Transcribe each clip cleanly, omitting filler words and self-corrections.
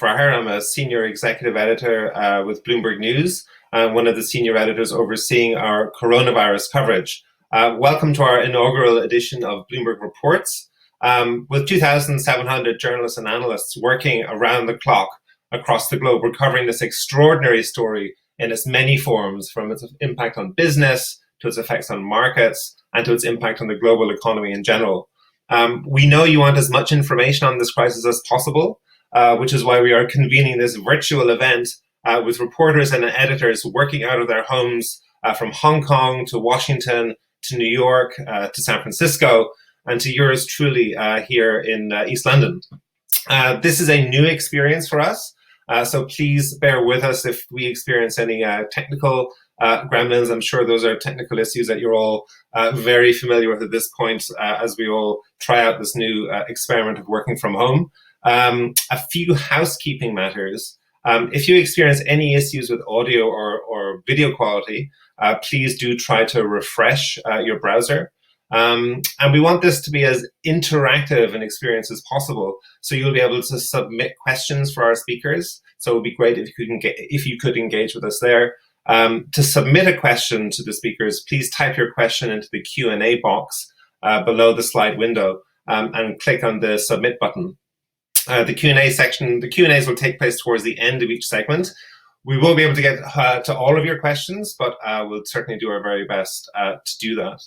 Fraher. I'm a senior executive editor with Bloomberg News, one of the senior editors overseeing our coronavirus coverage. Welcome to our inaugural edition of Bloomberg Reports. With 2,700 journalists and analysts working around the clock across the globe, we're covering this extraordinary story in its many forms, from its impact on business to its effects on markets and to its impact on the global economy in general. We know you want as much information on this crisis as possible, which is why we are convening this virtual event with reporters and editors working out of their homes from Hong Kong to Washington to New York to San Francisco, and to yours truly here in East London. This is a new experience for us, so please bear with us if we experience any technical gremlins. I'm sure those are technical issues that you're all very familiar with at this point as we all try out this new experiment of working from home. A few housekeeping matters. If you experience any issues with audio or video quality, please do try to refresh your browser. And we want this to be as interactive an experience as possible, so you'll be able to submit questions for our speakers. So it would be great if you could engage with us there. To submit a question to the speakers, please type your question into the Q&A box below the slide window and click on the submit button. The Q&A section, the Q&As will take place towards the end of each segment. We will be able to get to all of your questions, but we'll certainly do our very best to do that.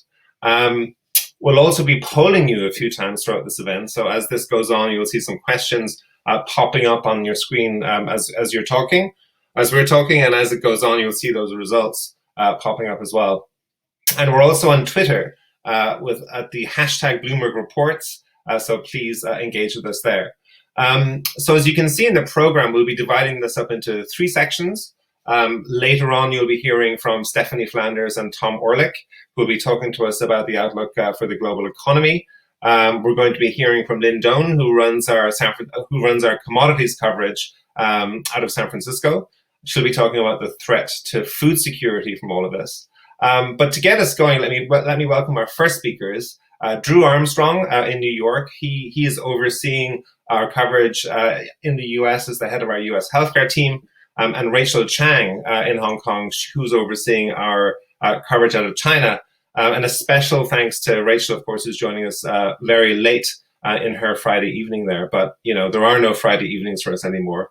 We'll also be polling you a few times throughout this event. So as this goes on, you'll see some questions popping up on your screen as we're talking, and as it goes on, you'll see those results popping up as well. And we're also on Twitter at the hashtag Bloomberg Reports. So please engage with us there. So as you can see in the program, we'll be dividing this up into 3 sections. Later on, you'll be hearing from Stephanie Flanders and Tom Orlick, who will be talking to us about the outlook for the global economy. We're going to be hearing from Lynn Doan, who runs our commodities coverage out of San Francisco. She'll be talking about the threat to food security from all of this. But to get us going, let me welcome our first speakers. Drew Armstrong in New York. He is overseeing our coverage in the US as the head of our US healthcare team, and Rachel Chang in Hong Kong, who's overseeing our coverage out of China. And a special thanks to Rachel, of course, who's joining us very late in her Friday evening there. But you know, there are no Friday evenings for us anymore,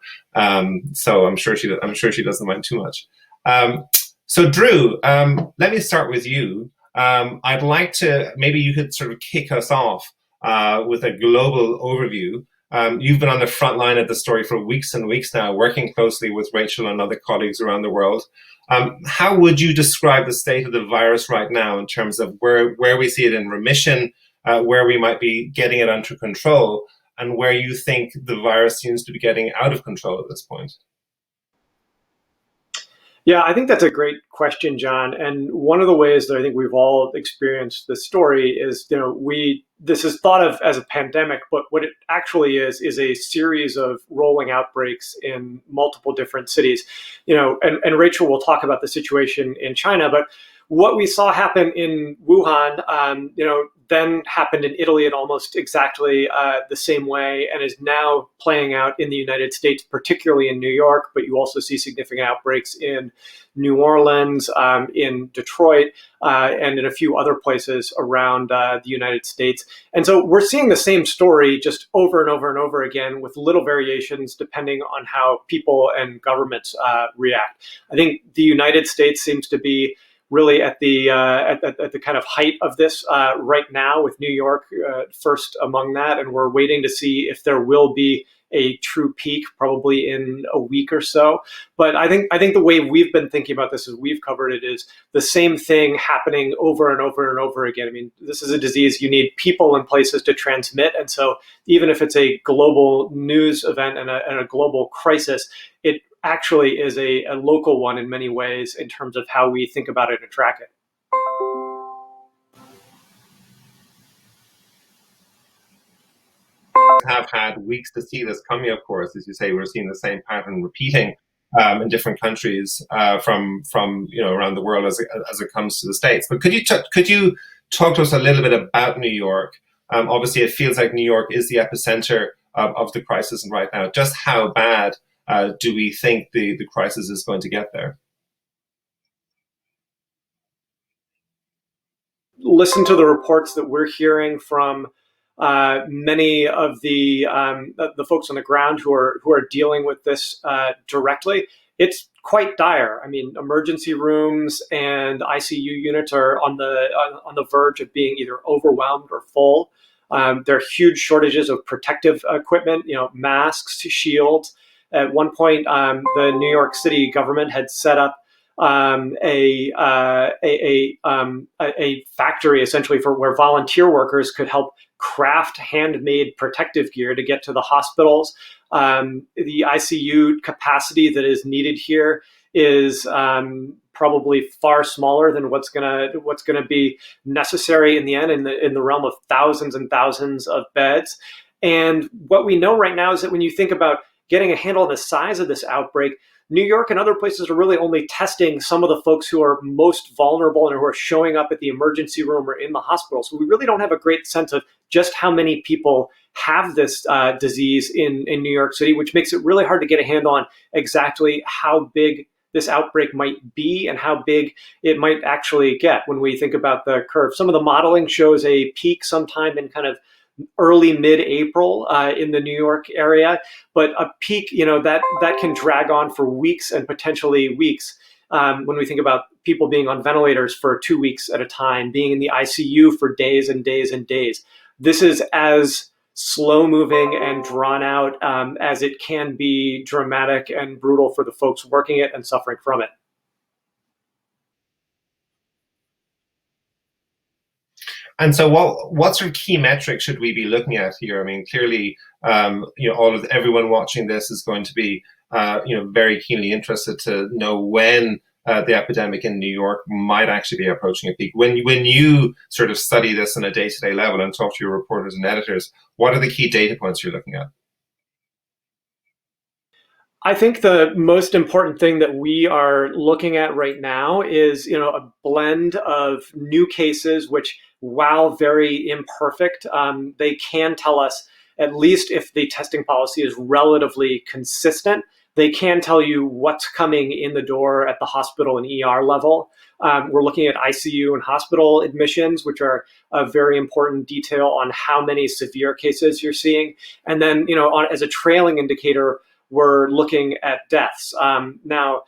so I'm sure she doesn't mind too much. So Drew, let me start with you. I'd like to, maybe you could sort of kick us off with a global overview. You've been on the front line of the story for weeks and weeks now, working closely with Rachel and other colleagues around the world. How would you describe the state of the virus right now in terms of where we see it in remission, where we might be getting it under control, and where you think the virus seems to be getting out of control at this point? Yeah, I think that's a great question, John. And one of the ways that I think we've all experienced this story is, this is thought of as a pandemic, but what it actually is a series of rolling outbreaks in multiple different cities. And Rachel will talk about the situation in China, but what we saw happen in Wuhan, then happened in Italy in almost exactly the same way, and is now playing out in the United States, particularly in New York. But you also see significant outbreaks in New Orleans, in Detroit, and in a few other places around the United States. And so we're seeing the same story just over and over and over again, with little variations depending on how people and governments react. I think the United States seems to be really at the kind of height of this right now, with New York first among that, and we're waiting to see if there will be a true peak, probably in a week or so. But I think the way we've been thinking about this as we've covered it is the same thing happening over and over and over again. I mean, this is a disease you need people and places to transmit, and so even if it's a global news event and a global crisis, it actually is a local one in many ways in terms of how we think about it and track it. Have had weeks to see this coming, of course. As you say, we're seeing the same pattern repeating in different countries from around the world as it comes to the States. But could you talk to us a little bit about New York? Obviously, it feels like New York is the epicenter of the crisis right now. Just how bad do we think the crisis is going to get there? Listen to the reports that we're hearing from many of the folks on the ground who are dealing with this directly. It's quite dire. I mean, emergency rooms and ICU units are on the verge of being either overwhelmed or full. There are huge shortages of protective equipment, masks, shields. At one point, the New York City government had set up a factory essentially for where volunteer workers could help craft handmade protective gear to get to the hospitals. The ICU capacity that is needed here is probably far smaller than what's gonna be necessary in the end, in the realm of thousands and thousands of beds. And what we know right now is that when you think about getting a handle on the size of this outbreak, New York and other places are really only testing some of the folks who are most vulnerable and who are showing up at the emergency room or in the hospital. So we really don't have a great sense of just how many people have this disease in New York City, which makes it really hard to get a handle on exactly how big this outbreak might be and how big it might actually get when we think about the curve. Some of the modeling shows a peak sometime in kind of early mid-April in the New York area, but a peak, that can drag on for weeks and potentially weeks. When we think about people being on ventilators for 2 weeks at a time, being in the ICU for days and days and days. This is as slow moving and drawn out as it can be dramatic and brutal for the folks working it and suffering from it. And so, what sort of key metrics should we be looking at here? I mean, clearly, everyone watching this is going to be, very keenly interested to know when the epidemic in New York might actually be approaching a peak. When you sort of study this on a day-to-day level and talk to your reporters and editors, what are the key data points you're looking at? I think the most important thing that we are looking at right now is, a blend of new cases, which, while very imperfect, they can tell us, at least if the testing policy is relatively consistent, they can tell you what's coming in the door at the hospital and ER level. We're looking at ICU and hospital admissions, which are a very important detail on how many severe cases you're seeing. And then, as a trailing indicator, we're looking at deaths. Now,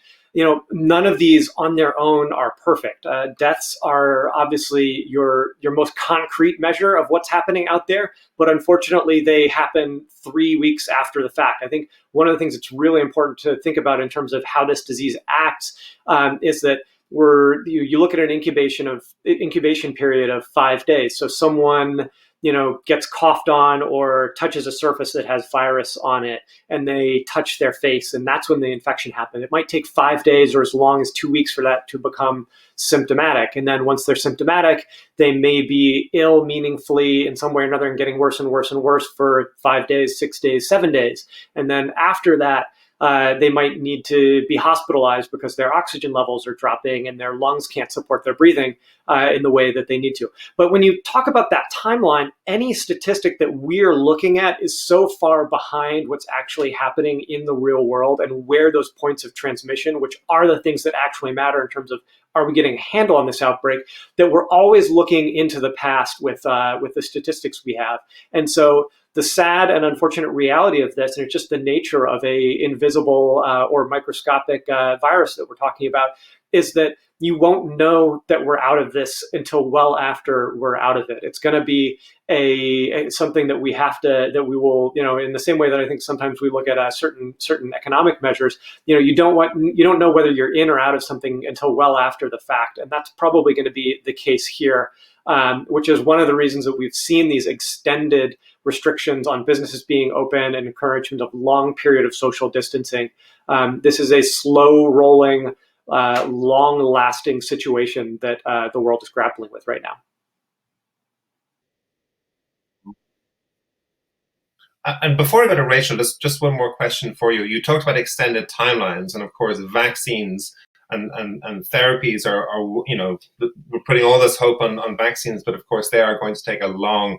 none of these on their own are perfect. Deaths are obviously your most concrete measure of what's happening out there, but unfortunately they happen 3 weeks after the fact. I think one of the things that's really important to think about in terms of how this disease acts is that you look at an incubation period of 5 days. So someone gets coughed on or touches a surface that has virus on it, and they touch their face, and that's when the infection happened. It might take 5 days or as long as 2 weeks for that to become symptomatic. And then once they're symptomatic, they may be ill meaningfully in some way or another and getting worse and worse and worse for 5 days, 6 days, 7 days. And then after that, they might need to be hospitalized because their oxygen levels are dropping and their lungs can't support their breathing in the way that they need to. But when you talk about that timeline, any statistic that we're looking at is so far behind what's actually happening in the real world and where those points of transmission, which are the things that actually matter in terms of are we getting a handle on this outbreak, that we're always looking into the past with the statistics we have. And so the sad and unfortunate reality of this, and it's just the nature of a invisible or microscopic virus that we're talking about, is that you won't know that we're out of this until well after we're out of it. It's going to be something that we will, in the same way that I think sometimes we look at certain economic measures, you don't know whether you're in or out of something until well after the fact. And that's probably going to be the case here, which is one of the reasons that we've seen these extended restrictions on businesses being open and encouragement of long period of social distancing. This is a slow rolling, long lasting situation that the world is grappling with right now. And before I go to Rachel, just one more question for you. You talked about extended timelines, and of course, vaccines and therapies are we're putting all this hope on vaccines, but of course, they are going to take a long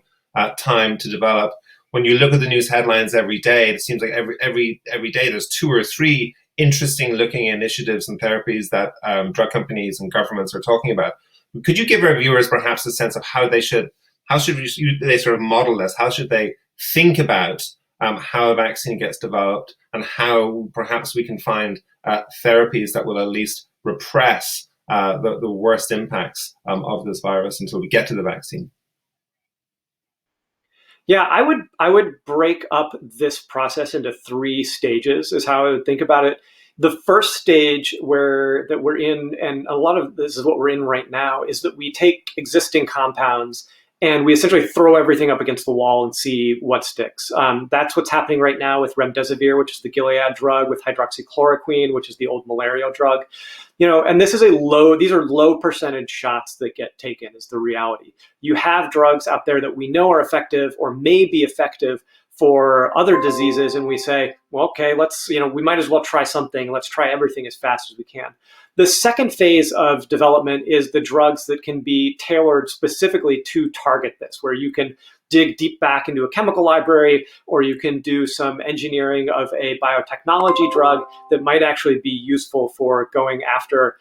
time to develop. when you look at the news headlines every day, it seems like every day there's 2 or 3 interesting looking initiatives and therapies that drug companies and governments are talking about. Could you give our viewers perhaps a sense of how they should sort of model this? How should they think about how a vaccine gets developed, and how perhaps we can find therapies that will at least repress the worst impacts of this virus until we get to the vaccine? Yeah, I would break up this process into 3 stages is how I would think about it. The first stage that we're in, and a lot of this is what we're in right now, is that we take existing compounds and we essentially throw everything up against the wall and see what sticks. That's what's happening right now with remdesivir, which is the Gilead drug, with hydroxychloroquine, which is the old malaria drug. And these are low percentage shots that get taken, is the reality. You have drugs out there that we know are effective or may be effective for other diseases, and we say, well, okay, we might as well try something. Let's try everything as fast as we can. The second phase of development is the drugs that can be tailored specifically to target this, where you can dig deep back into a chemical library, or you can do some engineering of a biotechnology drug that might actually be useful for going after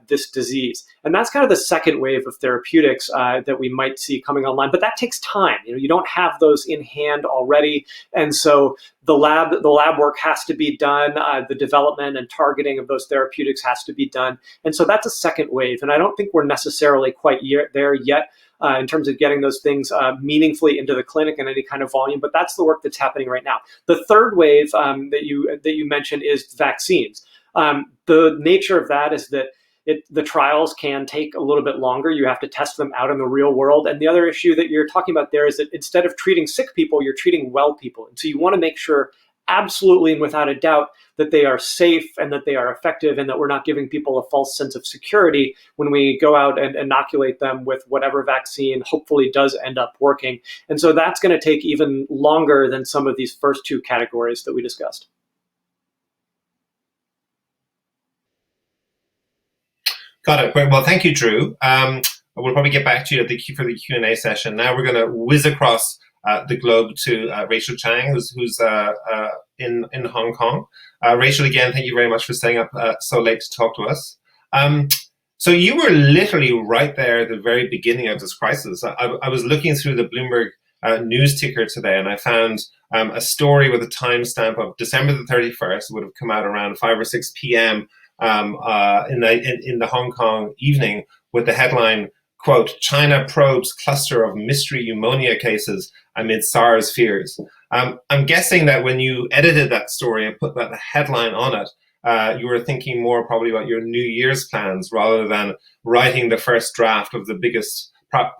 this disease. And that's kind of the second wave of therapeutics that we might see coming online. But that takes time. You don't have those in hand already. And so the lab work has to be done. The development and targeting of those therapeutics has to be done. And so that's a second wave. And I don't think we're necessarily quite there yet in terms of getting those things meaningfully into the clinic in any kind of volume. But that's the work that's happening right now. The third wave that you mentioned is vaccines. The nature of that is that the trials can take a little bit longer. You have to test them out in the real world. And the other issue that you're talking about there is that instead of treating sick people, you're treating well people. And so you want to make sure absolutely and without a doubt that they are safe and that they are effective, and that we're not giving people a false sense of security when we go out and inoculate them with whatever vaccine hopefully does end up working. And so that's going to take even longer than some of these first 2 categories that we discussed. Got it. Great. Well, thank you, Drew. We'll probably get back to you for the Q&A session. Now we're going to whiz across the globe to Rachel Chang, who's in Hong Kong. Rachel, again, thank you very much for staying up so late to talk to us. So you were literally right there at the very beginning of this crisis. I was looking through the Bloomberg news ticker today, and I found a story with a timestamp of December the 31st. It would have come out around 5 or 6 p.m. In the Hong Kong evening, with the headline, quote, "China probes cluster of mystery pneumonia cases amid SARS fears." I'm guessing that when you edited that story and put that headline on it, you were thinking more probably about your New Year's plans rather than writing the first draft of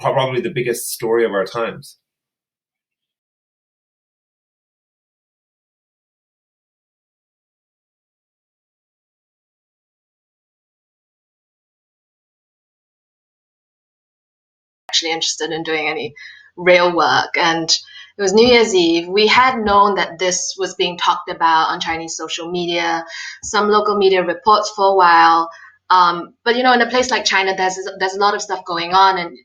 probably the biggest story of our times. Actually interested in doing any real work, and it was New Year's Eve. We had known that this was being talked about on Chinese social media, some local media reports for a while, but in a place like China, there's a lot of stuff going on, and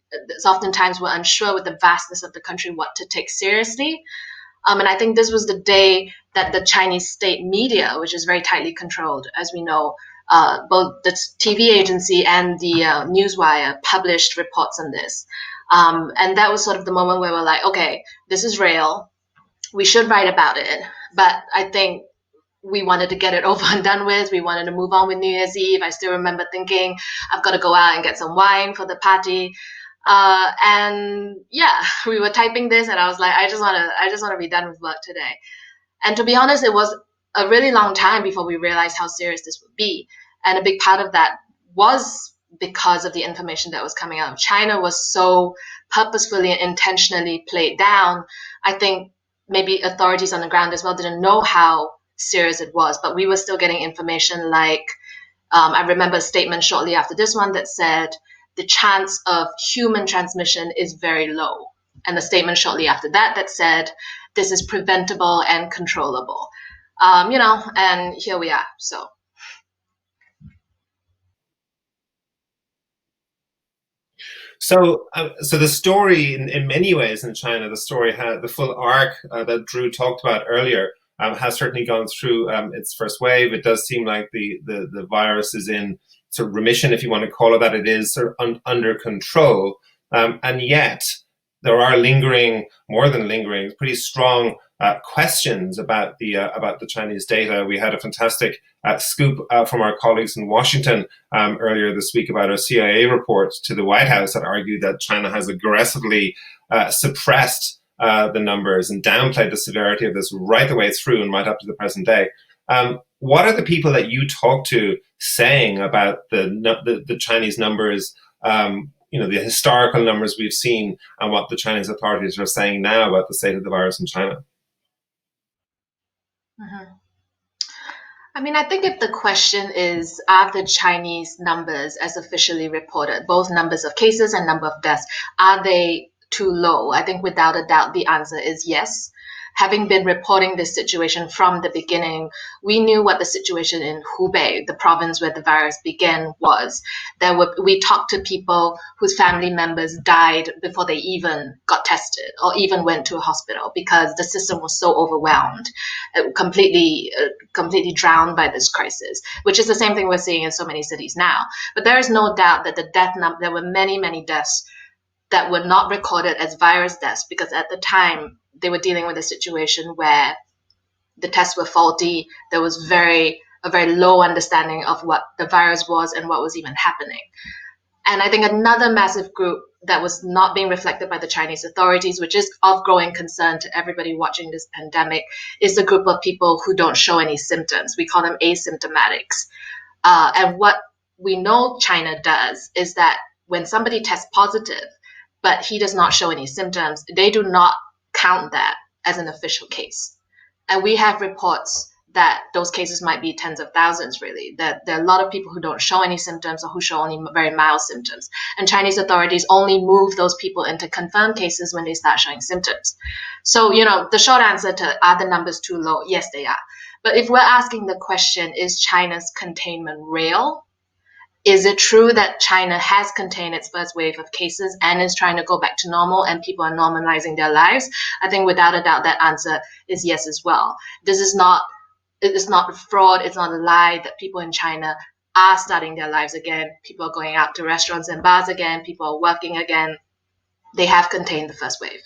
oftentimes we're unsure with the vastness of the country what to take seriously. And I think this was the day that the Chinese state media, which is very tightly controlled, as we know, both the TV agency and the Newswire published reports on this. And that was sort of the moment where we're like, okay, this is real. We should write about it. But I think we wanted to get it over and done with. We wanted to move on with New Year's Eve. I still remember thinking, I've got to go out and get some wine for the party. And yeah, we were typing this, and I was like, I just want to be done with work today. And to be honest, it was a really long time before we realized how serious this would be. And a big part of that was because of the information that was coming out of China was so purposefully and intentionally played down. I think maybe authorities on the ground as well didn't know how serious it was, but we were still getting information like, I remember a statement shortly after this one that said, the chance of human transmission is very low. And the statement shortly after that said, this is preventable and controllable. And here we are. So the story, in many ways, in China, the story had the full arc that Drew talked about earlier. Has certainly gone through its first wave. It does seem like the virus is in sort of remission, if you want to call it that. It is sort of under control, and yet there are more than lingering, pretty strong questions about the Chinese data. We had a fantastic scoop from our colleagues in Washington earlier this week about a CIA report to the White House that argued that China has aggressively suppressed the numbers and downplayed the severity of this right the way through and right up to the present day. What are the people that you talk to saying about the Chinese numbers? The historical numbers we've seen and what the Chinese authorities are saying now about the state of the virus in China. Mm-hmm. I mean, I think if the question is, are the Chinese numbers as officially reported, both numbers of cases and number of deaths, are they too low? I think without a doubt, the answer is yes. Having been reporting this situation from the beginning, we knew what the situation in Hubei, the province where the virus began, was. We talked to people whose family members died before they even got tested or even went to a hospital because the system was so overwhelmed, completely drowned by this crisis, which is the same thing we're seeing in so many cities now. But there is no doubt that there were many, many deaths that were not recorded as virus deaths because at the time they were dealing with a situation where the tests were faulty. There was a very low understanding of what the virus was and what was even happening. And I think another massive group that was not being reflected by the Chinese authorities, which is of growing concern to everybody watching this pandemic, is the group of people who don't show any symptoms. We call them asymptomatics. And what we know China does is that when somebody tests positive, but he does not show any symptoms, they do not count that as an official case. And we have reports that those cases might be tens of thousands, really. That there are a lot of people who don't show any symptoms or who show only very mild symptoms. And Chinese authorities only move those people into confirmed cases when they start showing symptoms. So, the short answer to are the numbers too low? Yes, they are. But if we're asking the question, is China's containment real? Is it true that China has contained its first wave of cases and is trying to go back to normal and people are normalizing their lives? I think without a doubt that answer is yes as well. It is not a fraud, it's not a lie that people in China are starting their lives again. People are going out to restaurants and bars again. People are working again. They have contained the first wave.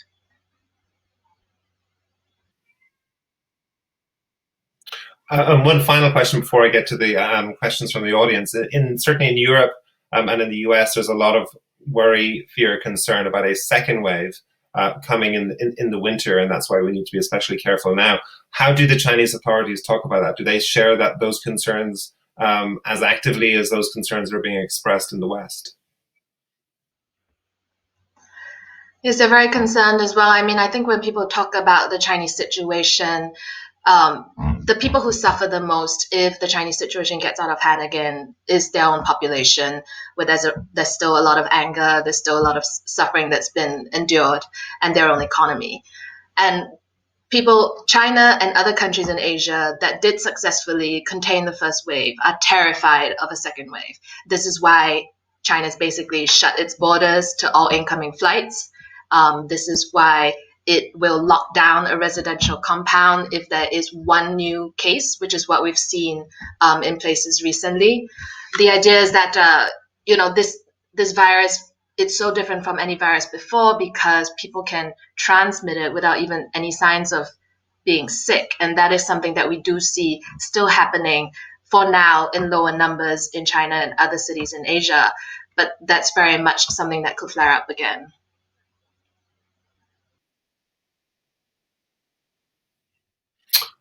And one final question before I get to the questions from the audience. Certainly in Europe and in the US, there's a lot of worry, fear, concern about a second wave coming in the winter, and that's why we need to be especially careful now. How do the Chinese authorities talk about that? Do they share those concerns as actively as those concerns are being expressed in the West? Yes, they're very concerned as well. I mean, I think when people talk about the Chinese situation, the people who suffer the most if the Chinese situation gets out of hand again is their own population, where there's still a lot of anger, there's still a lot of suffering that's been endured, and their own economy. And China and other countries in Asia that did successfully contain the first wave are terrified of a second wave. This is why China's basically shut its borders to all incoming flights. This is why it will lock down a residential compound if there is one new case, which is what we've seen in places recently. The idea is that this virus, it's so different from any virus before because people can transmit it without even any signs of being sick, and that is something that we do see still happening for now in lower numbers in China and other cities in Asia. But that's very much something that could flare up again.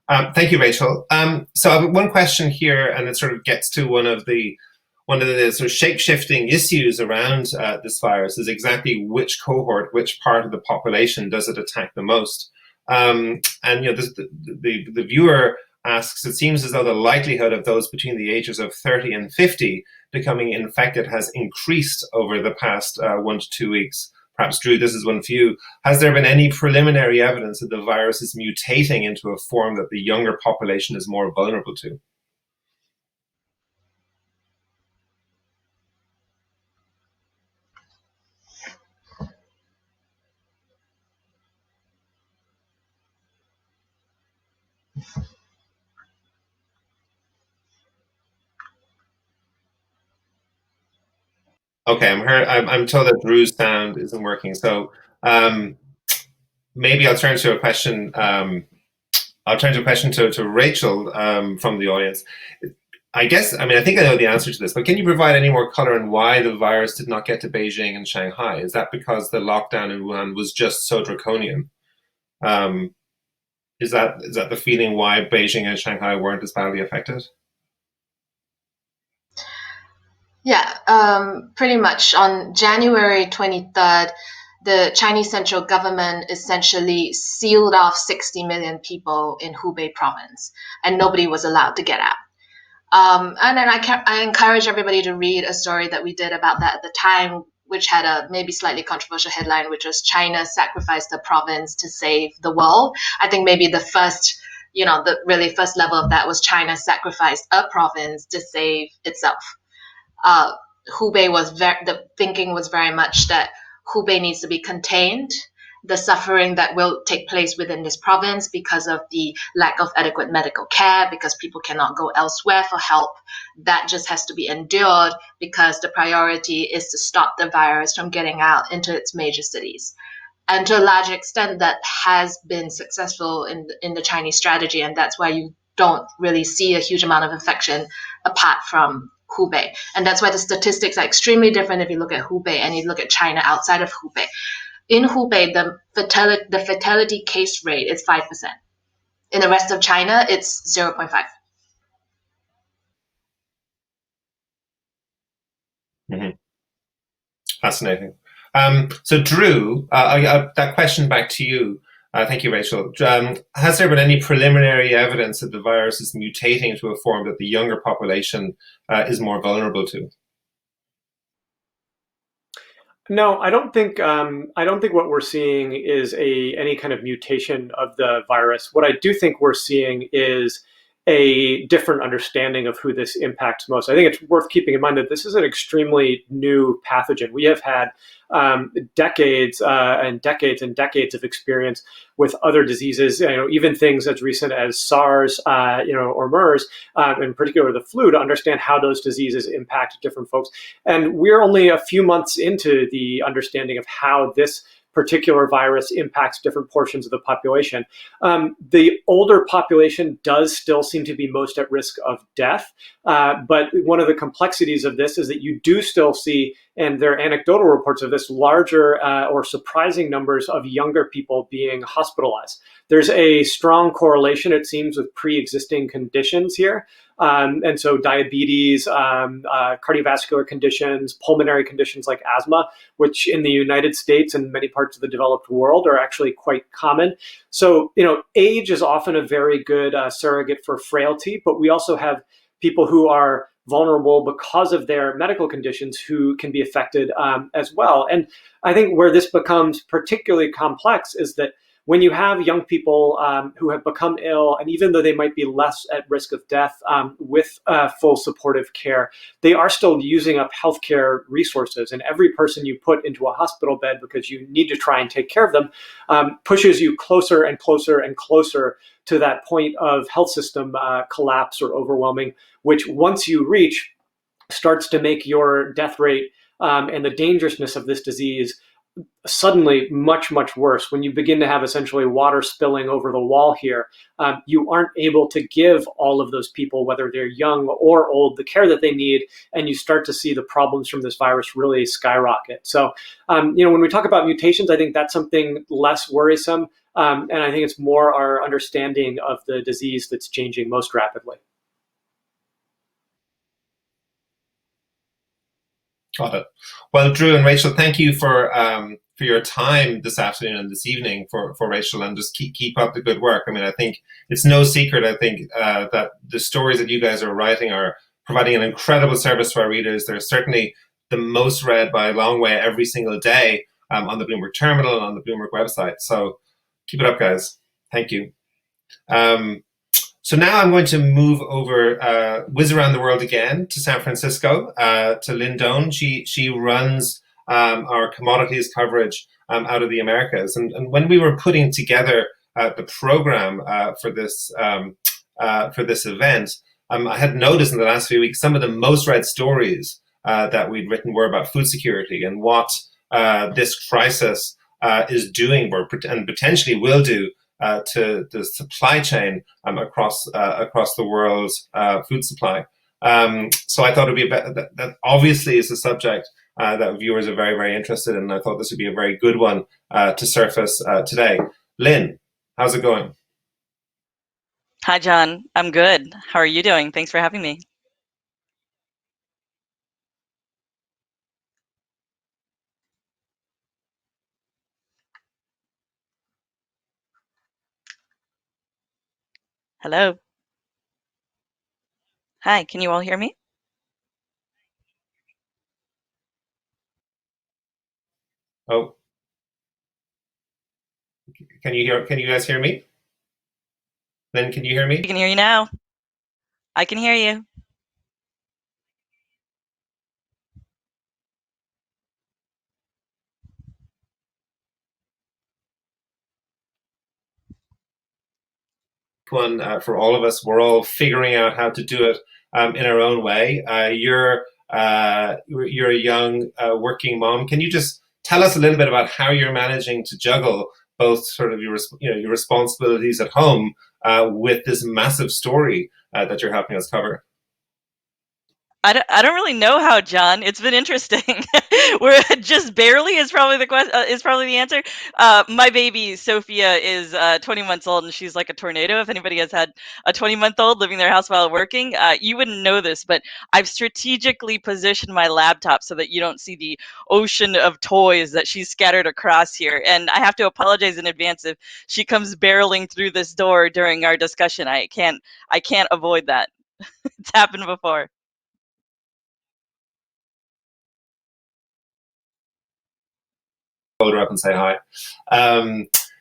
Thank you, Rachel. So I have one question here, and it sort of gets to one of the sort of shape-shifting issues around this virus is exactly which cohort, which part of the population does it attack the most? And the viewer asks, it seems as though the likelihood of those between the ages of 30 and 50 becoming infected has increased over the past 1 to 2 weeks. Perhaps, Drew, this is one for you. Has there been any preliminary evidence that the virus is mutating into a form that the younger population is more vulnerable to? Okay, I'm told that Drew's sound isn't working, so maybe I'll turn to a question. To Rachel from the audience. I think I know the answer to this, but can you provide any more color on why the virus did not get to Beijing and Shanghai? Is that because the lockdown in Wuhan was just so draconian? Is that the feeling why Beijing and Shanghai weren't as badly affected? Yeah, pretty much. On January 23rd, the Chinese central government essentially sealed off 60 million people in Hubei province, and nobody was allowed to get out. And then I encourage everybody to read a story that we did about that at the time, which had a maybe slightly controversial headline, which was China sacrificed the province to save the world. I think maybe the first, the really first level of that was China sacrificed a province to save itself. Hubei the thinking was very much that Hubei needs to be contained. The suffering that will take place within this province because of the lack of adequate medical care, because people cannot go elsewhere for help, that just has to be endured because the priority is to stop the virus from getting out into its major cities. And to a large extent, that has been successful in the Chinese strategy, and that's why you don't really see a huge amount of infection apart from Hubei. And that's why the statistics are extremely different if you look at Hubei and you look at China outside of Hubei. In Hubei, the fatality case rate is 5%. In the rest of China, it's 0.5. Mm-hmm. Fascinating. So Drew, that question back to you. Thank you, Rachel. Has there been any preliminary evidence that the virus is mutating to a form that the younger population is more vulnerable to? No, I don't think what we're seeing is any kind of mutation of the virus. What I do think we're seeing is a different understanding of who this impacts most. I think it's worth keeping in mind that this is an extremely new pathogen. We have had decades and decades and decades of experience with other diseases, even things as recent as SARS, or MERS, in particular the flu, to understand how those diseases impact different folks. And we're only a few months into the understanding of how this particular virus impacts different portions of the population. The older population does still seem to be most at risk of death, but one of the complexities of this is that you do still see, and there are anecdotal reports of this, larger or surprising numbers of younger people being hospitalized. There's a strong correlation, it seems, with pre-existing conditions here. And so diabetes, cardiovascular conditions, pulmonary conditions like asthma, which in the United States and many parts of the developed world are actually quite common. So, age is often a very good surrogate for frailty, but we also have people who are vulnerable because of their medical conditions who can be affected as well. And I think where this becomes particularly complex is that when you have young people who have become ill, and even though they might be less at risk of death with full supportive care, they are still using up healthcare resources. And every person you put into a hospital bed because you need to try and take care of them pushes you closer and closer and closer to that point of health system collapse or overwhelming, which once you reach starts to make your death rate and the dangerousness of this disease suddenly much, much worse. When you begin to have essentially water spilling over the wall here, you aren't able to give all of those people, whether they're young or old, the care that they need, and you start to see the problems from this virus really skyrocket. So, when we talk about mutations, I think that's something less worrisome, and I think it's more our understanding of the disease that's changing most rapidly. Got it. Well, Drew and Rachel, thank you for your time this afternoon and this evening for Rachel, and just keep up the good work. I mean, I think it's no secret, that the stories that you guys are writing are providing an incredible service to our readers. They're certainly the most read by a long way every single day on the Bloomberg terminal and on the Bloomberg website. So keep it up, guys. Thank you. So now I'm going to move over, whiz around the world again to San Francisco, to Lynn Doan. She runs our commodities coverage out of the Americas. And when we were putting together the program for this event, I had noticed in the last few weeks some of the most read stories that we'd written were about food security and what this crisis is doing, and potentially will do to the supply chain across the world's food supply. So I thought it'd be that obviously is a subject that viewers are very, very interested in. And I thought this would be a very good one to surface today. Lynn, how's it going? Hi, John. I'm good. How are you doing? Thanks for having me. Hello. Hi, can you all hear me? Oh, can you guys hear me? Lynn, can you hear me? I can hear you now. I can hear you. One for all of us. We're all figuring out how to do it in our own way. You're a young working mom. Can you just tell us a little bit about how you're managing to juggle both sort of your responsibilities at home with this massive story that you're helping us cover? I don't really know how, John. It's been interesting. We're just barely is probably the question. Is probably the answer. My baby Sophia is 20 months old, and she's like a tornado. If anybody has had a 20-month-old living in their house while working, you wouldn't know this, but I've strategically positioned my laptop so that you don't see the ocean of toys that she's scattered across here. And I have to apologize in advance if she comes barreling through this door during our discussion. I can't avoid that. It's happened before. Hold her up and say hi.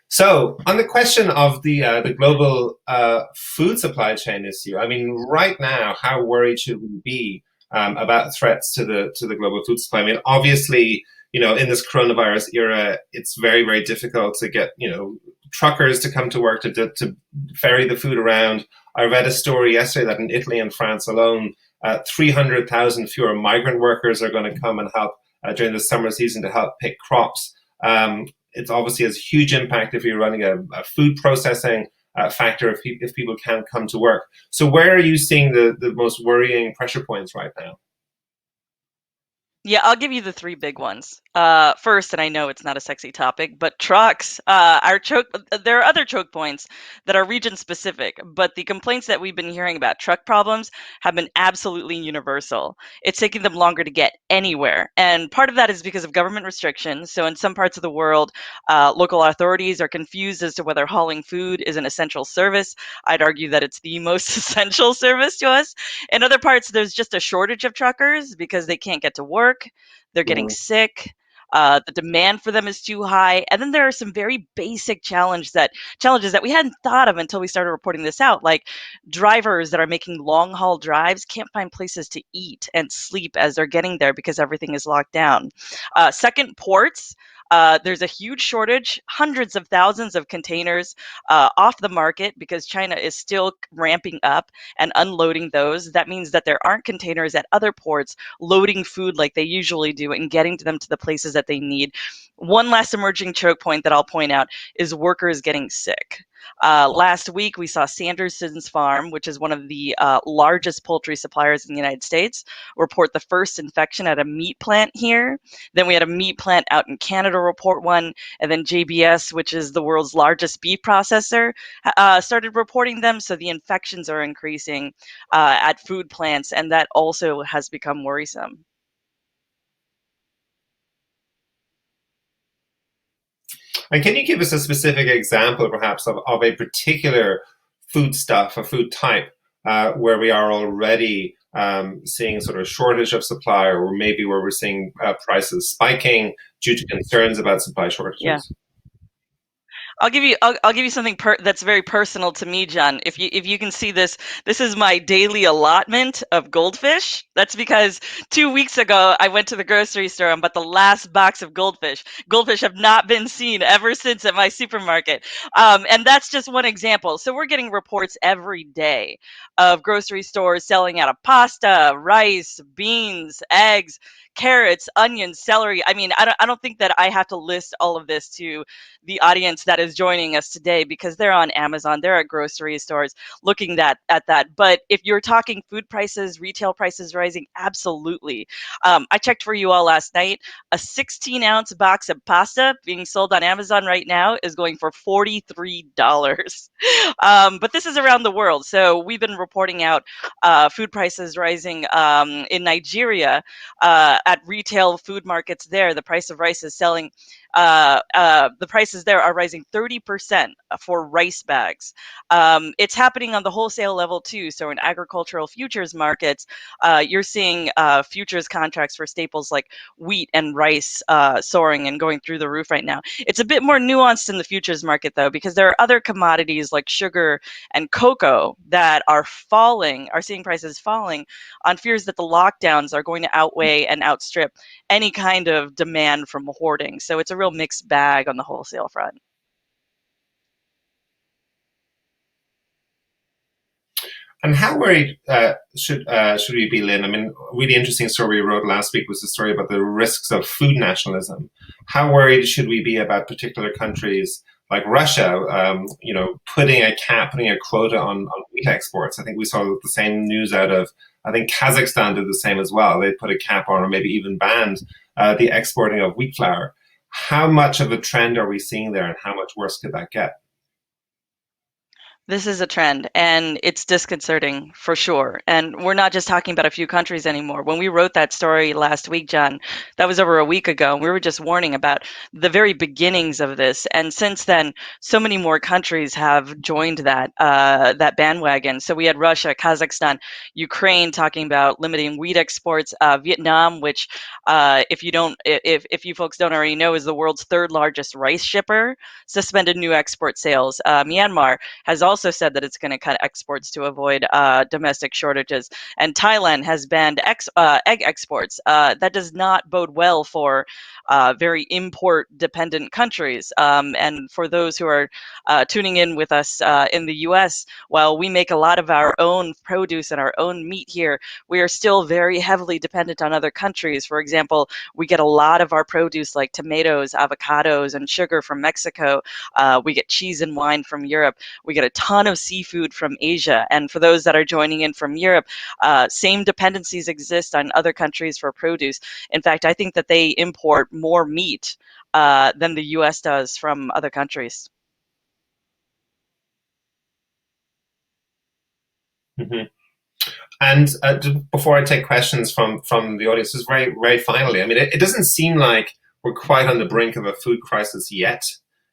So, on the question of the global food supply chain issue, I mean, right now, how worried should we be about threats to the global food supply? I mean, obviously, in this coronavirus era, it's very, very difficult to get truckers to come to work to ferry the food around. I read a story yesterday that in Italy and France alone, 300,000 fewer migrant workers are going to come and help during the summer season to help pick crops. It obviously has huge impact if you're running a food processing factor if people can't come to work. So where are you seeing the most worrying pressure points right now? Yeah, I'll give you the three big ones. First, and I know it's not a sexy topic, but trucks are choke. There are other choke points that are region specific, but the complaints that we've been hearing about truck problems have been absolutely universal. It's taking them longer to get anywhere, and part of that is because of government restrictions. So, in some parts of the world, local authorities are confused as to whether hauling food is an essential service. I'd argue that it's the most essential service to us. In other parts, there's just a shortage of truckers because they can't get to work. They're getting sick. The demand for them is too high. And then there are some very basic challenges that we hadn't thought of until we started reporting this out. Like drivers that are making long haul drives can't find places to eat and sleep as they're getting there because everything is locked down. Second, ports. There's a huge shortage, hundreds of thousands of containers off the market because China is still ramping up and unloading those. That means that there aren't containers at other ports loading food like they usually do and getting to them to the places that they need. One last emerging choke point that I'll point out is workers getting sick. Last week, we saw Sanderson's Farm, which is one of the largest poultry suppliers in the United States, report the first infection at a meat plant here. Then we had a meat plant out in Canada report one, and then JBS, which is the world's largest beef processor, started reporting them. So the infections are increasing at food plants, and that also has become worrisome. And can you give us a specific example, perhaps, of a particular foodstuff, a food type, where we are already seeing sort of shortage of supply, or maybe where we're seeing prices spiking due to concerns about supply shortages? Yeah. I'll give you something that's very personal to me, John. If you can see this, this is my daily allotment of goldfish. That's because 2 weeks ago I went to the grocery store and bought the last box of goldfish. Goldfish have not been seen ever since at my supermarket. And that's just one example. So we're getting reports every day of grocery stores selling out of pasta, rice, beans, eggs, carrots, onions, celery. I mean, I don't think that I have to list all of this to the audience that is joining us today, because they're on Amazon, they're at grocery stores looking at that. But if you're talking food prices, retail prices rising, absolutely. I checked for you all last night. A 16-ounce box of pasta being sold on Amazon right now is going for $43. But this is around the world. So we've been reporting out food prices rising in Nigeria at retail food markets there. The price of rice is selling. The prices there are rising 30% for rice bags. It's happening on the wholesale level too. So in agricultural futures markets, you're seeing futures contracts for staples like wheat and rice soaring and going through the roof right now. It's a bit more nuanced in the futures market though, because there are other commodities like sugar and cocoa that are seeing prices falling on fears that the lockdowns are going to outweigh and outstrip any kind of demand from hoarding. So it's a real mixed bag on the wholesale front. And how worried should we be, Lynn? I mean, a really interesting story we wrote last week was the story about the risks of food nationalism. How worried should we be about particular countries like Russia, putting a cap, putting a quota on wheat exports? I think we saw the same news out of, I think Kazakhstan did the same as well. They put a cap on, or maybe even banned the exporting of wheat flour. How much of a trend are we seeing there, and how much worse could that get? This is a trend, and it's disconcerting for sure. And we're not just talking about a few countries anymore. When we wrote that story last week, John, that was over a week ago, and we were just warning about the very beginnings of this. And since then, so many more countries have joined that bandwagon. So we had Russia, Kazakhstan, Ukraine talking about limiting wheat exports. Vietnam, which, if you folks don't already know, is the world's third largest rice shipper, suspended new export sales. Myanmar has also said that it's going to cut exports to avoid domestic shortages. And Thailand has banned egg exports. That does not bode well for very import-dependent countries. And for those who are tuning in with us in the U.S., while we make a lot of our own produce and our own meat here, we are still very heavily dependent on other countries. For example, we get a lot of our produce like tomatoes, avocados, and sugar from Mexico. We get cheese and wine from Europe. We get a ton of seafood from Asia. And for those that are joining in from Europe, same dependencies exist on other countries for produce. In fact, I think that they import more meat than the US does from other countries. Mm-hmm. And before I take questions from the audience, just very finally, I mean, it doesn't seem like we're quite on the brink of a food crisis yet.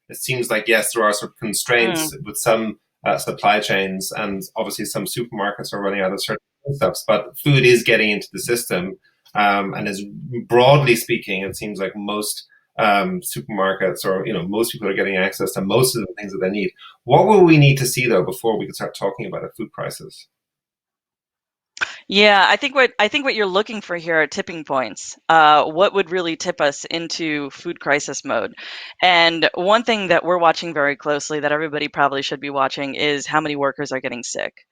It seems like, yes, there are sort of constraints with some supply chains, and obviously some supermarkets are running out of certain stuffs, but food is getting into the system. And is, broadly speaking, it seems like most supermarkets, or most people are getting access to most of the things that they need. What will we need to see, though, before we can start talking about a food crisis? Yeah, I think what you're looking for here are tipping points. What would really tip us into food crisis mode? And one thing that we're watching very closely, that everybody probably should be watching, is how many workers are getting sick,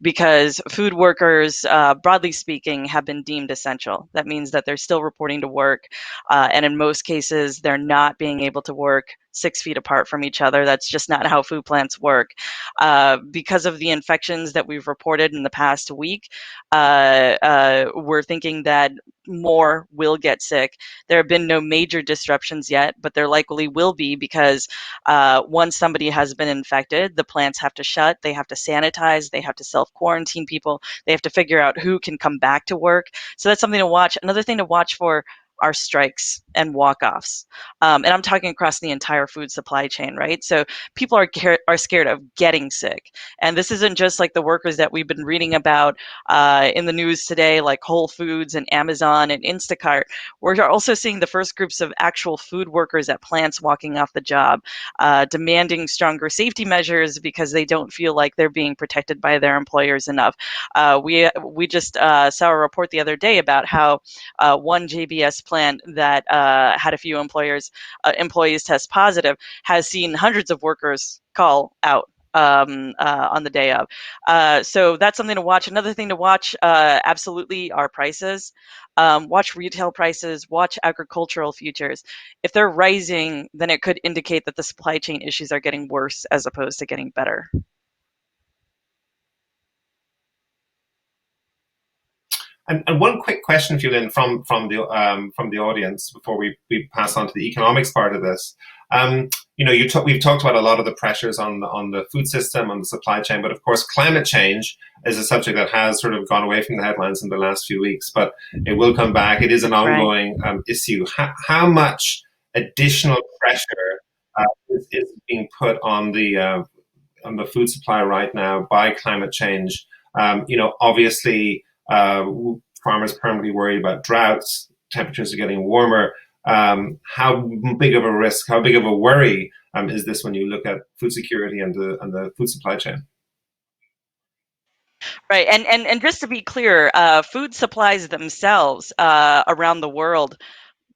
because food workers, broadly speaking, have been deemed essential. That means that they're still reporting to work, and in most cases, they're not being able to work 6 feet apart from each other. That's just not how food plants work. Because of the infections that we've reported in the past week, we're thinking that more will get sick. There have been no major disruptions yet, but there likely will be, because once somebody has been infected, the plants have to shut, they have to sanitize, they have to self-quarantine people, they have to figure out who can come back to work. So that's something to watch. Another thing to watch for are strikes and walk-offs. And I'm talking across the entire food supply chain, right? So people are scared of getting sick. And this isn't just like the workers that we've been reading about in the news today, like Whole Foods and Amazon and Instacart. We're also seeing the first groups of actual food workers at plants walking off the job, demanding stronger safety measures because they don't feel like they're being protected by their employers enough. We just saw a report the other day about how one JBS plant that had a few employees test positive has seen hundreds of workers call out on the day of. So that's something to watch. Another thing to watch, absolutely, are prices. Watch retail prices, watch agricultural futures. If they're rising, then it could indicate that the supply chain issues are getting worse as opposed to getting better. And one quick question for you, Lynn, from the audience before we pass on to the economics part of this. We've talked about a lot of the pressures on the food system, on the supply chain, but of course, climate change is a subject that has sort of gone away from the headlines in the last few weeks, but it will come back. It is an ongoing issue. How much additional pressure is being put on the food supply right now by climate change? Obviously. Farmers permanently worried about droughts, temperatures are getting warmer. How big of a risk, how big of a worry is this when you look at food security and the food supply chain? Right, and just to be clear, food supplies themselves around the world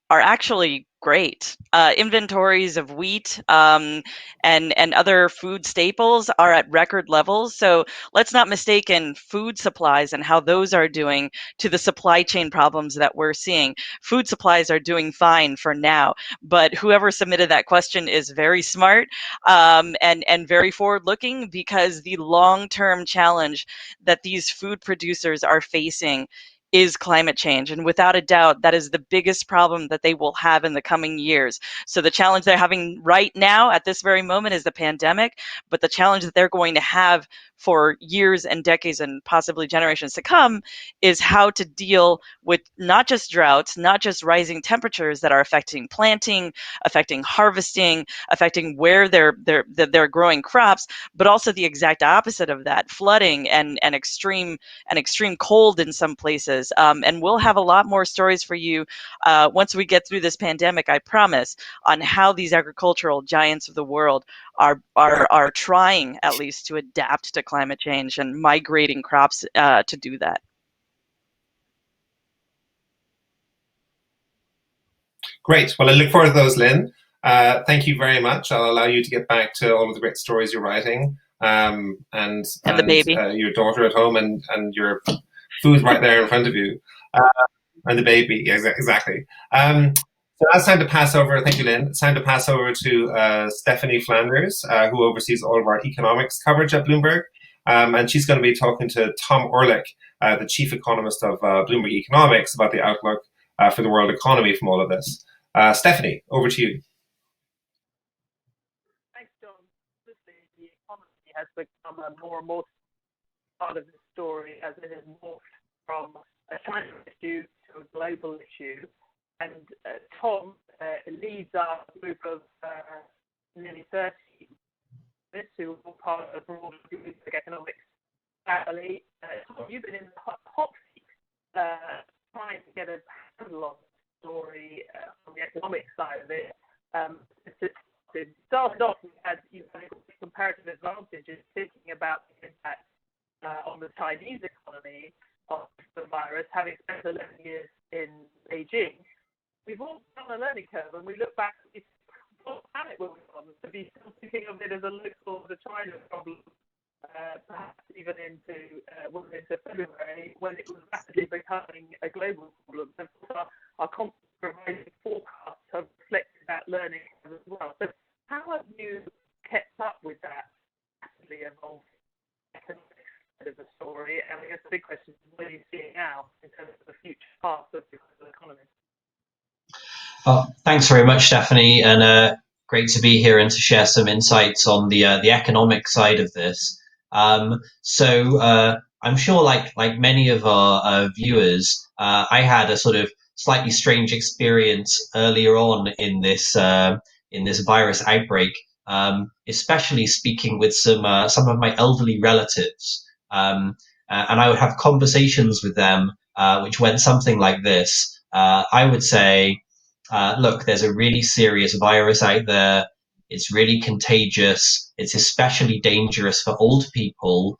are actually great. Inventories of wheat and other food staples are at record levels. So let's not mistaken food supplies and how those are doing to the supply chain problems that we're seeing. Food supplies are doing fine for now, but whoever submitted that question is very smart and very forward-looking, because the long-term challenge that these food producers are facing is climate change. And without a doubt, that is the biggest problem that they will have in the coming years. So the challenge they're having right now at this very moment is the pandemic, but the challenge that they're going to have for years and decades and possibly generations to come is how to deal with not just droughts, not just rising temperatures that are affecting planting, affecting harvesting, affecting where they're growing crops, but also the exact opposite of that, flooding and extreme cold in some places. And we'll have a lot more stories for you once we get through this pandemic, I promise, on how these agricultural giants of the world are trying at least to adapt to climate change and migrating crops to do that. Great. Well, I look forward to those, Lynn. Thank you very much. I'll allow you to get back to all of the great stories you're writing, and the baby, your daughter at home, and your food right there in front of you, and the baby. Yeah, exactly. So now it's time to pass over. Thank you, Lynn. It's time to pass over to Stephanie Flanders, who oversees all of our economics coverage at Bloomberg, and she's going to be talking to Tom Orlick, the chief economist of Bloomberg Economics, about the outlook for the world economy from all of this. Stephanie, over to you. Thanks, John. The economy has become a more and more part of the story as it has morphed from a China issue to a global issue. And Tom leads our group of nearly 30 who are all part of the broader Bloomberg economics family. Tom, you've been in the hot seat trying to get a handle on the story from the economic side of it. It started off, you had a comparative advantage in thinking about the impact on the Chinese economy of the virus, having spent 11 years in Beijing. We've all done a learning curve, and we look back, what planet were we on to be still thinking of it as a local, the China problem, perhaps even into February, when it was rapidly becoming a global problem. And of course, our constant providing forecasts have reflected that learning curve as well. So how have you kept up with that rapidly evolving economic side of the story? And I guess the big question is, what are you seeing now in terms of the future path of the economy? Thanks very much, Stephanie, and great to be here and to share some insights on the economic side of this. So I'm sure, like many of our viewers, I had a sort of slightly strange experience earlier on in this virus outbreak, especially speaking with some of my elderly relatives. And I would have conversations with them, which went something like this. I would say, look, there's a really serious virus out there. It's really contagious. It's especially dangerous for old people.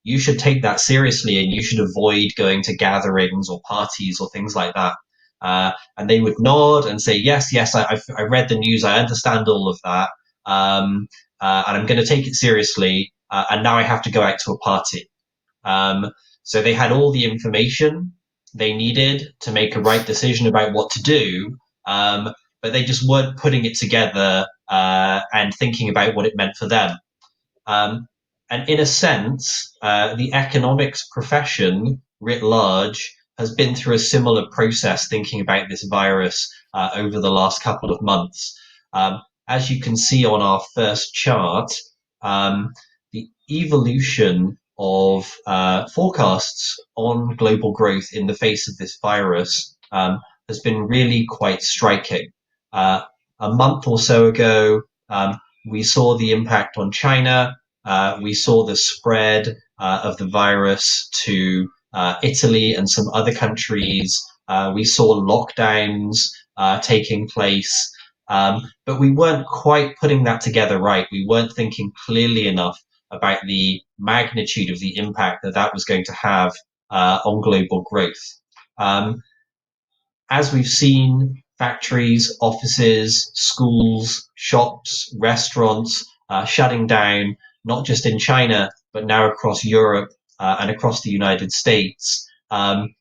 You should take that seriously and you should avoid going to gatherings or parties or things like that. And they would nod and say, yes, I read the news. I understand all of that. And I'm going to take it seriously. And now I have to go out to a party. So they had all the information they needed to make a right decision about what to do, but they just weren't putting it together and thinking about what it meant for them. And in a sense, the economics profession writ large has been through a similar process thinking about this virus over the last couple of months. As you can see on our first chart, the evolution of forecasts on global growth in the face of this virus has been really quite striking. A month or so ago, we saw the impact on China. We saw the spread of the virus to Italy and some other countries. We saw lockdowns taking place. But we weren't quite putting that together right. We weren't thinking clearly enough about the magnitude of the impact that was going to have on global growth. As we've seen, factories, offices, schools, shops, restaurants shutting down, not just in China, but now across Europe and across the United States.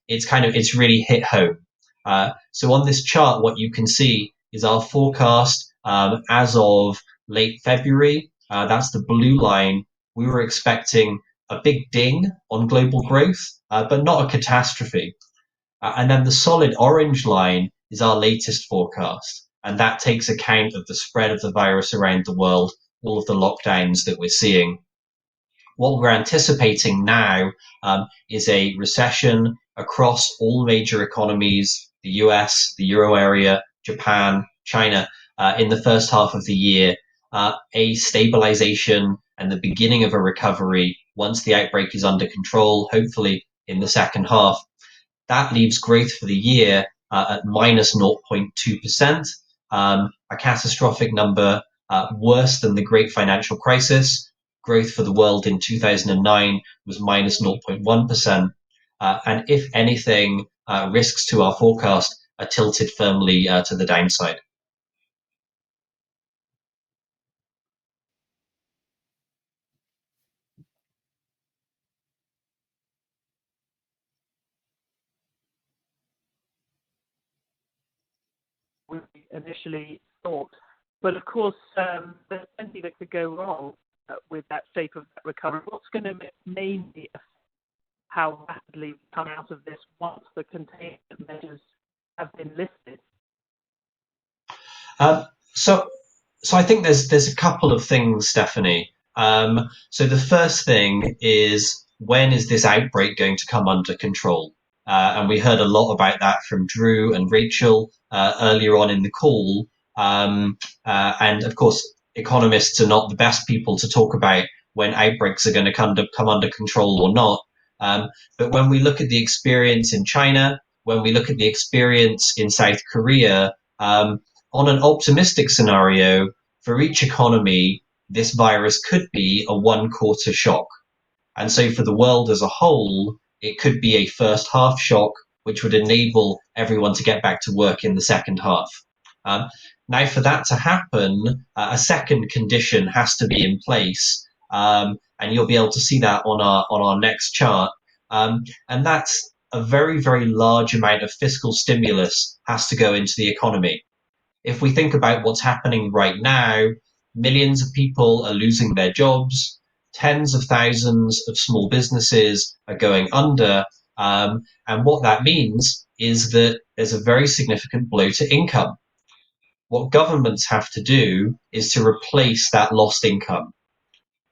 It's really hit home. So on this chart, what you can see is our forecast as of late February. That's the blue line. We were expecting a big ding on global growth, but not a catastrophe. And then the solid orange line is our latest forecast. And that takes account of the spread of the virus around the world, all of the lockdowns that we're seeing. What we're anticipating now is a recession across all major economies, the US, the Euro area, Japan, China, in the first half of the year, a stabilization and the beginning of a recovery once the outbreak is under control, hopefully in the second half. That leaves growth for the year at minus 0.2%, a catastrophic number, worse than the great financial crisis. Growth for the world in 2009 was minus 0.1%. And if anything, risks to our forecast are tilted firmly to the downside. We initially thought. But of course, there's plenty that could go wrong with that shape of that recovery. What's going to mainly affect how rapidly we come out of this once the containment measures have been lifted? So I think there's a couple of things, Stephanie. So the first thing is, when is this outbreak going to come under control? And we heard a lot about that from Drew and Rachel earlier on in the call. And of course, economists are not the best people to talk about when outbreaks are going to come under control or not. But when we look at the experience in China, when we look at the experience in South Korea, on an optimistic scenario, for each economy, this virus could be a one-quarter shock. And so for the world as a whole, it could be a first half shock, which would enable everyone to get back to work in the second half. Now, for that to happen, a second condition has to be in place. And you'll be able to see that on our next chart. And that's a very, very large amount of fiscal stimulus has to go into the economy. If we think about what's happening right now, millions of people are losing their jobs, tens of thousands of small businesses are going under, and what that means is that there's a very significant blow to income. What governments have to do is to replace that lost income.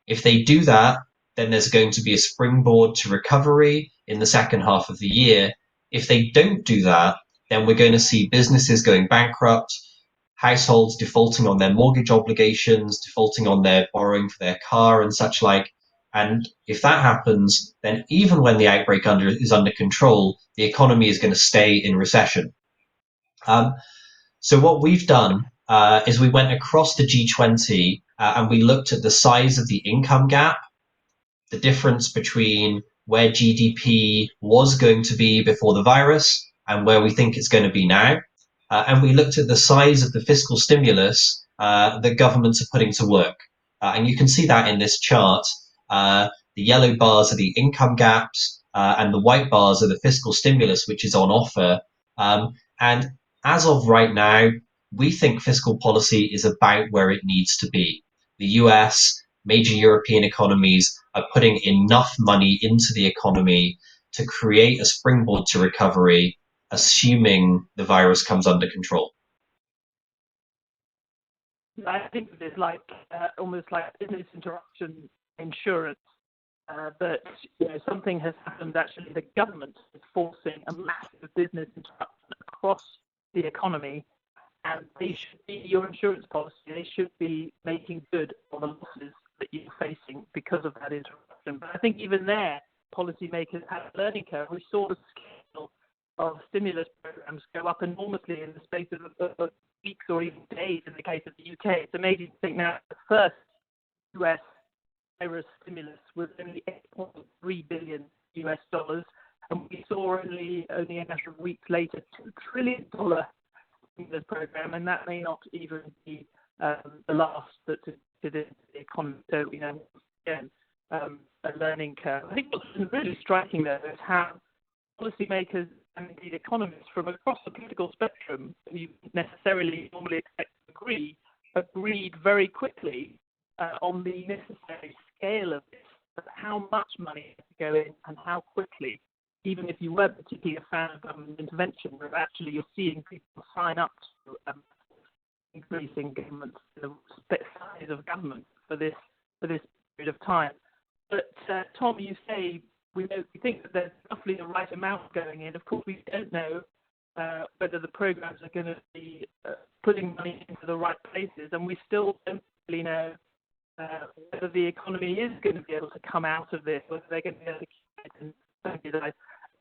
If they do that, then there's going to be a springboard to recovery in the second half of the year. If they don't do that, then we're going to see businesses going bankrupt, households defaulting on their mortgage obligations, defaulting on their borrowing for their car and such like. And if that happens, then even when the outbreak is under control, the economy is going to stay in recession. So what we've done is we went across the G20 and we looked at the size of the income gap, the difference between where GDP was going to be before the virus and where we think it's going to be now. And we looked at the size of the fiscal stimulus that governments are putting to work. And you can see that in this chart. The yellow bars are the income gaps, and the white bars are the fiscal stimulus, which is on offer. And as of right now, we think fiscal policy is about where it needs to be. The US, major European economies are putting enough money into the economy to create a springboard to recovery, assuming the virus comes under control. I think of it like almost like business interruption insurance, but something has happened. Actually, the government is forcing a massive business interruption across the economy, and they should be your insurance policy. They should be making good on the losses that you're facing because of that interruption. But I think even there, policymakers have a learning curve. We saw the scale of stimulus programs go up enormously in the space of weeks or even days in the case of the UK. It's amazing to think now the first US virus stimulus was only $8.3 billion, and we saw only a matter of weeks later $2 trillion stimulus program, and that may not even be the last that to the economy. So again, a learning curve. I think what's really striking there is how policymakers and indeed economists from across the political spectrum, who you necessarily normally expect to agree, agreed very quickly on the necessary scale of this, how much money has to go in and how quickly. Even if you weren't particularly a fan of government intervention, where actually you're seeing people sign up to increasing government, the size of government for this period of time. But Tom, you say we think that there's roughly the right amount going in. Of course, we don't know whether the programs are going to be putting money into the right places, and we still don't really know whether the economy is going to be able to come out of this, whether they're going to be able to keep it in something that it's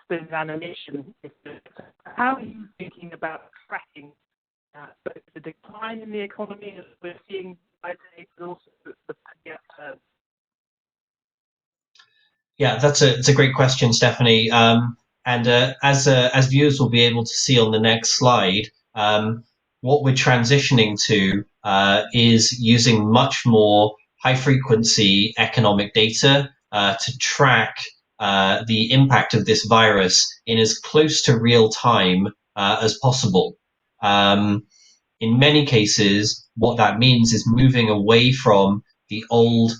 been animation. How are you thinking about tracking both the decline in the economy as we're seeing by day, but also the upturn? Yeah, it's a great question, Stephanie. And as viewers will be able to see on the next slide, what we're transitioning to is using much more high-frequency economic data to track the impact of this virus in as close to real time as possible. In many cases, what that means is moving away from the old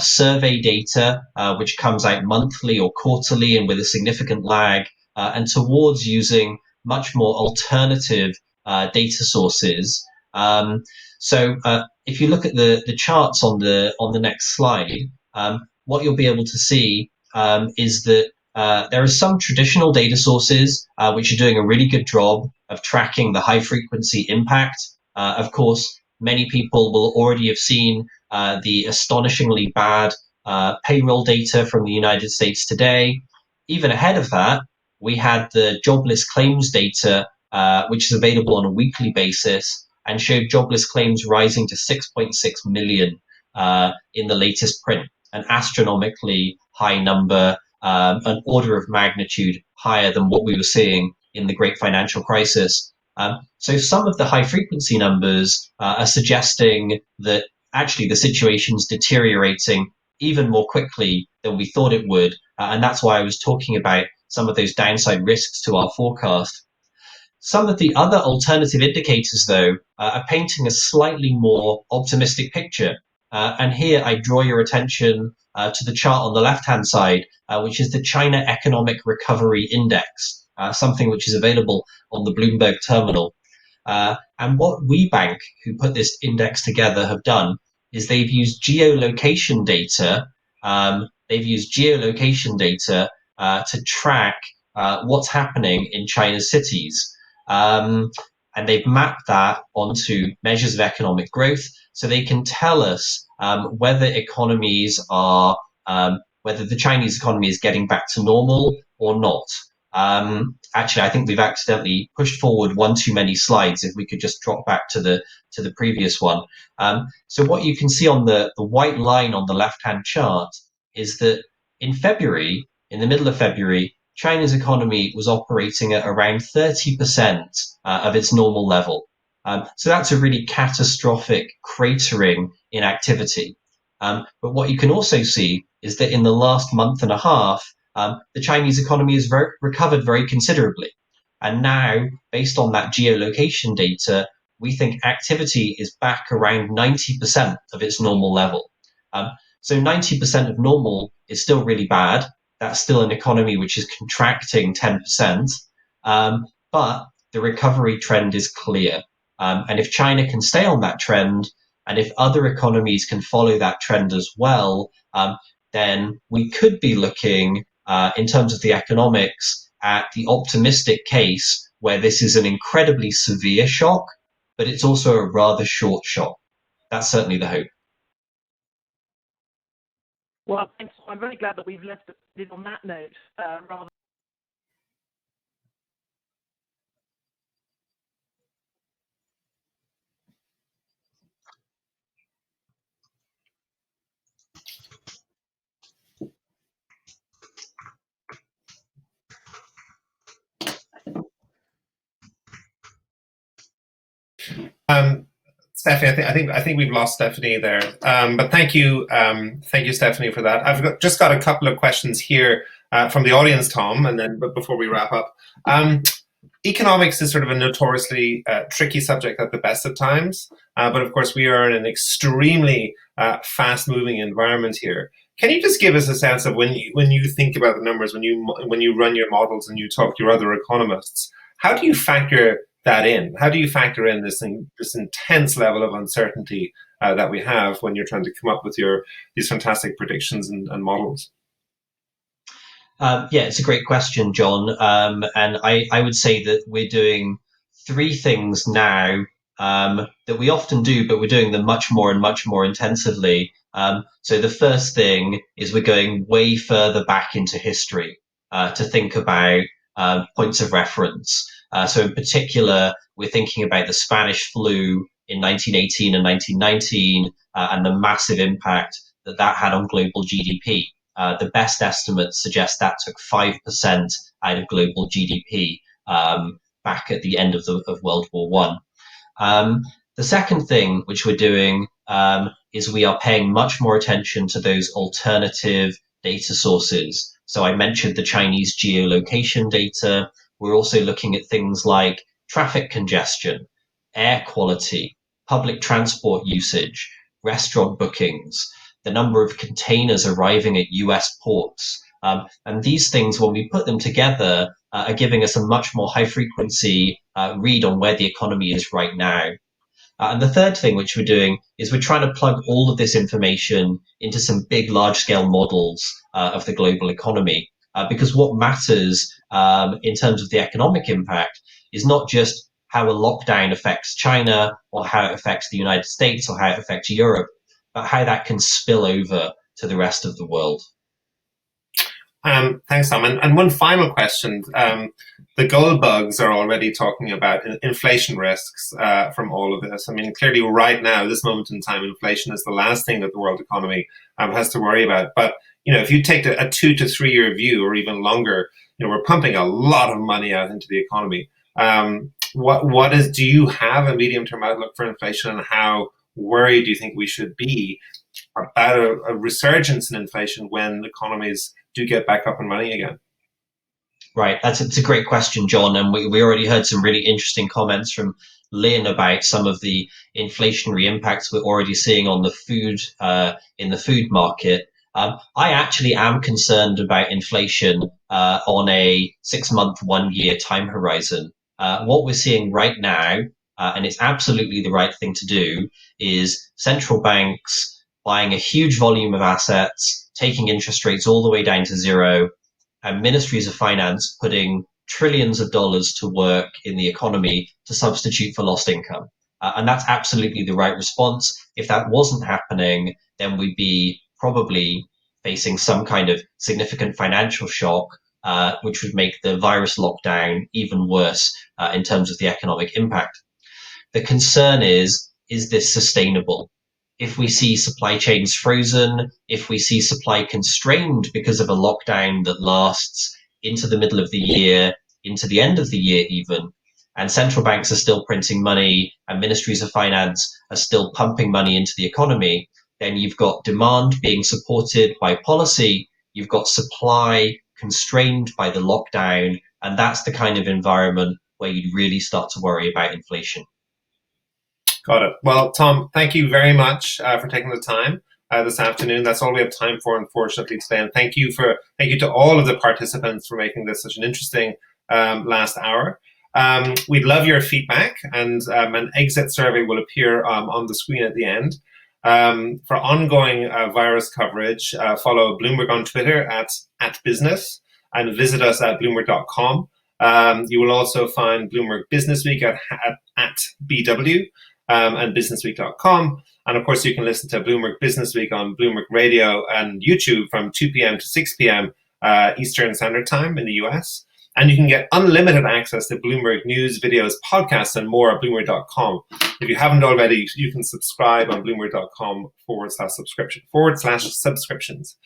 survey data, which comes out monthly or quarterly and with a significant lag, and towards using much more alternative data sources. So if you look at the charts on the next slide, what you'll be able to see is that there are some traditional data sources which are doing a really good job of tracking the high frequency impact. Of course, many people will already have seen the astonishingly bad payroll data from the United States today. Even ahead of that, we had the jobless claims data, which is available on a weekly basis, and showed jobless claims rising to 6.6 million in the latest print, an astronomically high number, an order of magnitude higher than what we were seeing in the great financial crisis. So some of the high frequency numbers are suggesting that actually the situation's deteriorating even more quickly than we thought it would. And that's why I was talking about some of those downside risks to our forecast. Some of the other alternative indicators, though, are painting a slightly more optimistic picture. And here I draw your attention to the chart on the left-hand side, which is the China Economic Recovery Index, something which is available on the Bloomberg terminal. And what WeBank, who put this index together, have done is they've used geolocation data. To track what's happening in China's cities. And they've mapped that onto measures of economic growth, so they can tell us whether whether the Chinese economy is getting back to normal or not. Actually, I think we've accidentally pushed forward one too many slides. If we could just drop back to the previous one. So what you can see on the white line on the left-hand chart is that in the middle of February, China's economy was operating at around 30% of its normal level. So that's a really catastrophic cratering in activity. But what you can also see is that in the last month and a half, the Chinese economy has recovered very considerably. And now, based on that geolocation data, we think activity is back around 90% of its normal level. So 90% of normal is still really bad. That's still an economy which is contracting 10%. But the recovery trend is clear. And if China can stay on that trend, and if other economies can follow that trend as well, then we could be looking, in terms of the economics, at the optimistic case where this is an incredibly severe shock, but it's also a rather short shock. That's certainly the hope. Well, thanks. I'm very glad that we've left it on that note rather. Stephanie, I think we've lost Stephanie there. But thank you, Stephanie, for that. Just got a couple of questions here from the audience, Tom, and then but before we wrap up. Economics is sort of a notoriously tricky subject at the best of times, but of course we are in an extremely fast-moving environment here. Can you just give us a sense of when you think about the numbers, when you run your models and you talk to your other economists, how do you factor that in? How do you factor in this intense level of uncertainty that we have when you're trying to come up with these fantastic predictions and models? Yeah, it's a great question, John. And I would say that we're doing three things now that we often do, but we're doing them much more and much more intensively. So the first thing is we're going way further back into history to think about points of reference. So in particular, we're thinking about the Spanish flu in 1918 and 1919 and the massive impact that had on global GDP. The best estimates suggest that took 5% out of global GDP back at the end of World War One. The second thing which we're doing is we are paying much more attention to those alternative data sources. So I mentioned the Chinese geolocation data. We're also looking at things like traffic congestion, air quality, public transport usage, restaurant bookings, the number of containers arriving at US ports. And these things, when we put them together, are giving us a much more high frequency read on where the economy is right now. And the third thing which we're doing is we're trying to plug all of this information into some big, large-scale models of the global economy. Because what matters in terms of the economic impact is not just how a lockdown affects China or how it affects the United States or how it affects Europe, but how that can spill over to the rest of the world. Thanks, Tom. And one final question. The gold bugs are already talking about inflation risks from all of this. I mean, clearly right now, this moment in time, inflation is the last thing that the world economy has to worry about. But, if you take a 2 to 3 year view or even longer, we're pumping a lot of money out into the economy. Do you have a medium-term outlook for inflation, and how worried do you think we should be about a resurgence in inflation when economies do get back up and running again? Right, it's a great question, John, and we already heard some really interesting comments from Lynn about some of the inflationary impacts we're already seeing on the food in the food market. I actually am concerned about inflation on a 6-month, 1-year time horizon. What we're seeing right now, and it's absolutely the right thing to do, is central banks buying a huge volume of assets, taking interest rates all the way down to zero, and ministries of finance putting trillions of dollars to work in the economy to substitute for lost income. And that's absolutely the right response. If that wasn't happening, then we'd be probably facing some kind of significant financial shock, which would make the virus lockdown even worse in terms of the economic impact. The concern is this sustainable? If we see supply chains frozen, if we see supply constrained because of a lockdown that lasts into the middle of the year, into the end of the year even, and central banks are still printing money and ministries of finance are still pumping money into the economy, then you've got demand being supported by policy, you've got supply constrained by the lockdown, and that's the kind of environment where you'd really start to worry about inflation. Got it. Well, Tom, thank you very much for taking the time this afternoon. That's all we have time for, unfortunately, today. And thank you to all of the participants for making this such an interesting last hour. We'd love your feedback, and an exit survey will appear on the screen at the end. For ongoing virus coverage, follow Bloomberg on Twitter at business, and visit us at bloomberg.com. You will also find Bloomberg Business Week at BW. And businessweek.com. And of course, you can listen to Bloomberg Business Week on Bloomberg Radio and YouTube from 2 p.m. to 6 p.m. Eastern Standard Time in the US. And you can get unlimited access to Bloomberg news, videos, podcasts, and more at Bloomberg.com. If you haven't already, you can subscribe on Bloomberg.com /subscriptions.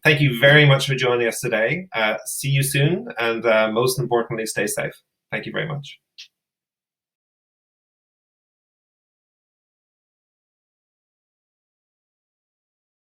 Thank you very much for joining us today. See you soon. And most importantly, stay safe. Thank you very much.